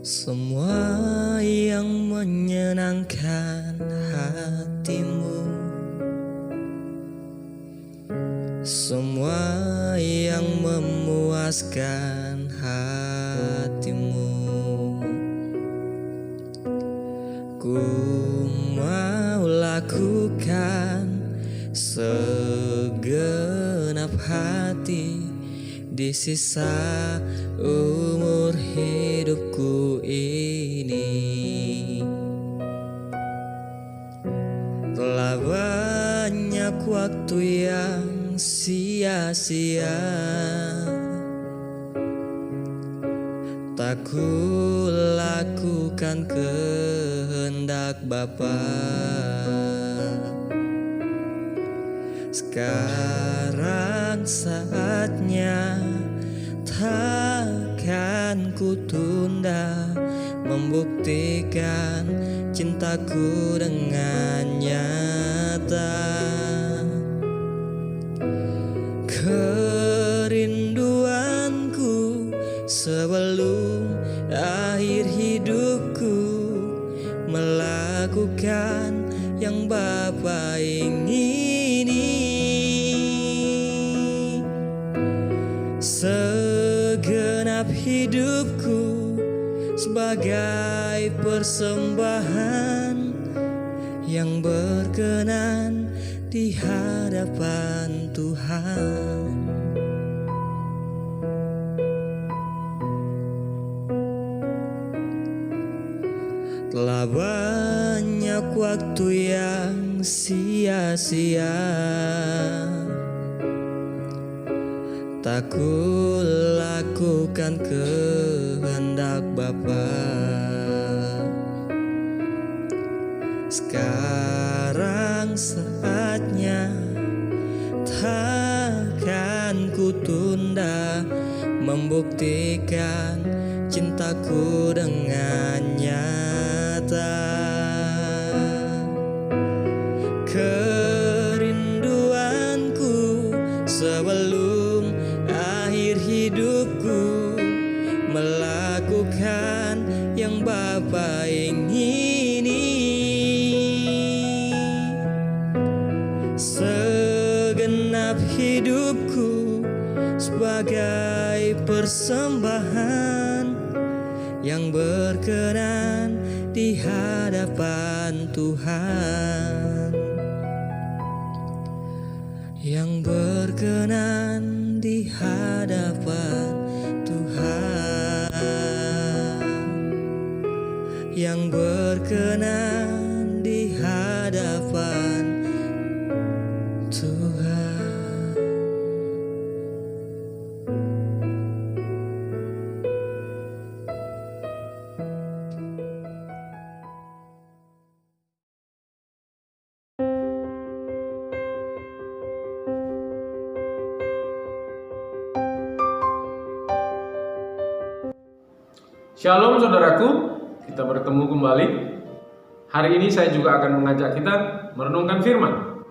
Semua yang menyenangkan hatimu, semua yang memuaskan hatimu, ku mau lakukan segenap hati di sisa umur hidupku ini. Telah banyak waktu yang sia-sia, tak ku lakukan kehendak Bapa. Sekarang saatnya, takkan ku tunda membuktikan cintaku dengan nyata. Kerinduanku sebelum akhir hidupku, melakukan yang Bapa ingini. Segenap hidupku sebagai persembahan yang berkenan di hadapan Tuhan. Telah banyak waktu yang sia-sia, tak ku lakukan kehendak Bapa. Sekarang saatnya, takkan ku tunda membuktikan cintaku dengan nyata. Kerinduanku sebelum akhir hidupku, melakukan yang Bapa ingini. Segenap hidupku sebagai persembahan yang berkenan di hadapan Tuhan, yang berkenan di hadapan Tuhan, yang berkenan di hadapan Tuhan. Shalom saudaraku, kita bertemu kembali. Hari ini saya juga akan mengajak kita merenungkan firman.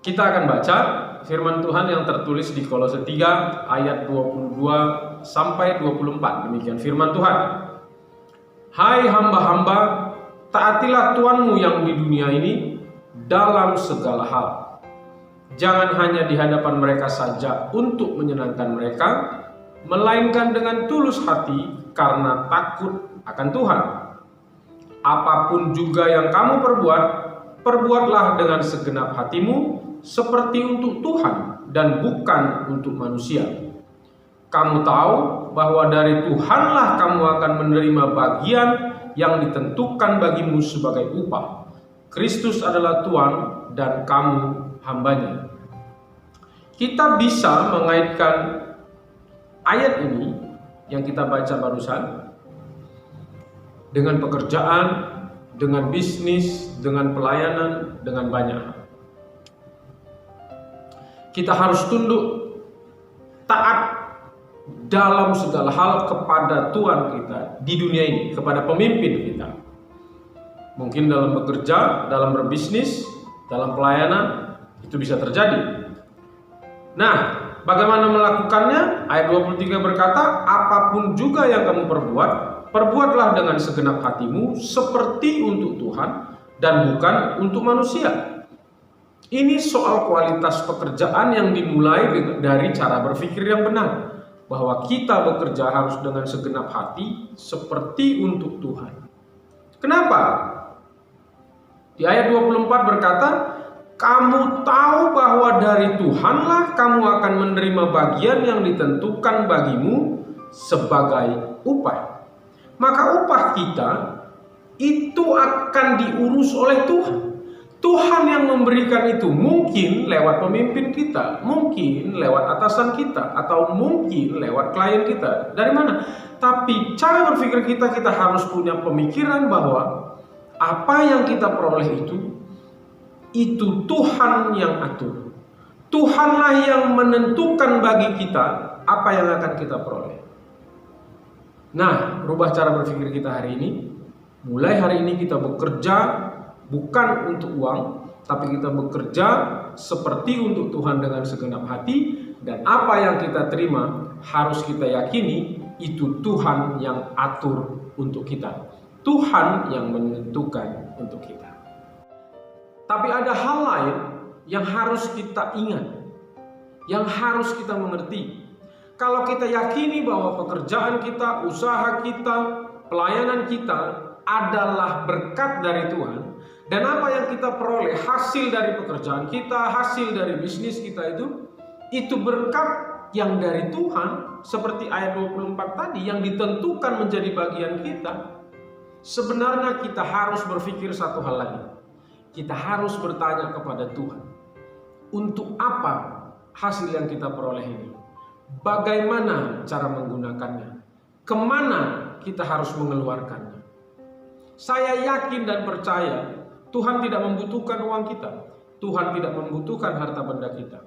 Kita akan baca firman Tuhan yang tertulis di Kolose 3 ayat 22 sampai 24. Demikian firman Tuhan. Hai hamba-hamba, taatilah Tuanmu yang di dunia ini dalam segala hal. Jangan hanya di hadapan mereka saja untuk menyenangkan mereka, melainkan dengan tulus hati karena takut akan Tuhan. Apapun juga yang kamu perbuat, perbuatlah dengan segenap hatimu seperti untuk Tuhan dan bukan untuk manusia. Kamu tahu bahwa dari Tuhanlah kamu akan menerima bagian yang ditentukan bagimu sebagai upah. Kristus adalah Tuhan dan kamu hambanya. Kita bisa mengaitkan ayat ini yang kita baca barusan dengan pekerjaan, dengan bisnis, dengan pelayanan, dengan banyak hal. Kita harus tunduk, taat dalam segala hal kepada Tuhan kita di dunia ini, kepada pemimpin kita. Mungkin dalam bekerja, dalam berbisnis, dalam pelayanan, itu bisa terjadi. Nah, bagaimana melakukannya? Ayat 23 berkata, apapun juga yang kamu perbuat, perbuatlah dengan segenap hatimu seperti untuk Tuhan dan bukan untuk manusia. Ini soal kualitas pekerjaan yang dimulai dari cara berpikir yang benar, bahwa kita bekerja harus dengan segenap hati seperti untuk Tuhan. Kenapa? Di ayat 24 berkata, kamu tahu bahwa dari Tuhanlah kamu akan menerima bagian yang ditentukan bagimu sebagai upah. Maka upah kita itu akan diurus oleh Tuhan. Tuhan yang memberikan itu, mungkin lewat pemimpin kita, mungkin lewat atasan kita, atau mungkin lewat klien kita. Dari mana? Tapi cara berpikir kita harus punya pemikiran bahwa apa yang kita peroleh itu Tuhan yang atur. Tuhanlah yang menentukan bagi kita apa yang akan kita peroleh. Nah, rubah cara berpikir kita hari ini. Mulai hari ini kita bekerja bukan untuk uang, tapi kita bekerja seperti untuk Tuhan dengan segenap hati, dan apa yang kita terima harus kita yakini itu Tuhan yang atur untuk kita. Tuhan yang menentukan untuk kita. Tapi ada hal lain yang harus kita ingat, yang harus kita mengerti. Kalau kita yakini bahwa pekerjaan kita, usaha kita, pelayanan kita adalah berkat dari Tuhan, dan apa yang kita peroleh, hasil dari pekerjaan kita, hasil dari bisnis kita itu berkat yang dari Tuhan, seperti ayat 24 tadi, yang ditentukan menjadi bagian kita. Sebenarnya kita harus berpikir satu hal lagi. Kita harus bertanya kepada Tuhan, untuk apa hasil yang kita peroleh ini? Bagaimana cara menggunakannya? Kemana kita harus mengeluarkannya? Saya yakin dan percaya Tuhan tidak membutuhkan uang kita. Tuhan tidak membutuhkan harta benda kita.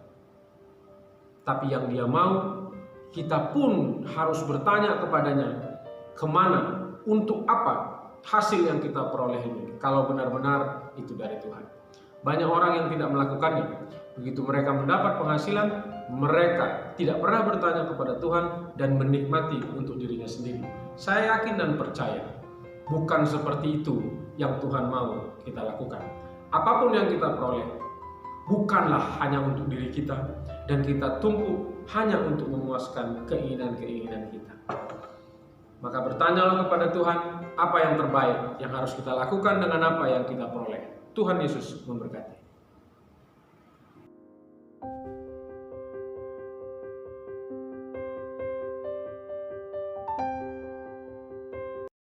Tapi yang Dia mau, kita pun harus bertanya kepadanya, kemana, untuk apa hasil yang kita peroleh ini, kalau benar-benar itu dari Tuhan. Banyak orang yang tidak melakukannya. Begitu mereka mendapat penghasilan, mereka tidak pernah bertanya kepada Tuhan dan menikmati untuk dirinya sendiri. Saya yakin dan percaya, bukan seperti itu yang Tuhan mau kita lakukan. Apapun yang kita peroleh, bukanlah hanya untuk diri kita, dan kita tumpuk hanya untuk memuaskan keinginan-keinginan kita. Maka bertanyalah kepada Tuhan, apa yang terbaik yang harus kita lakukan dengan apa yang kita peroleh. Tuhan Yesus memberkati.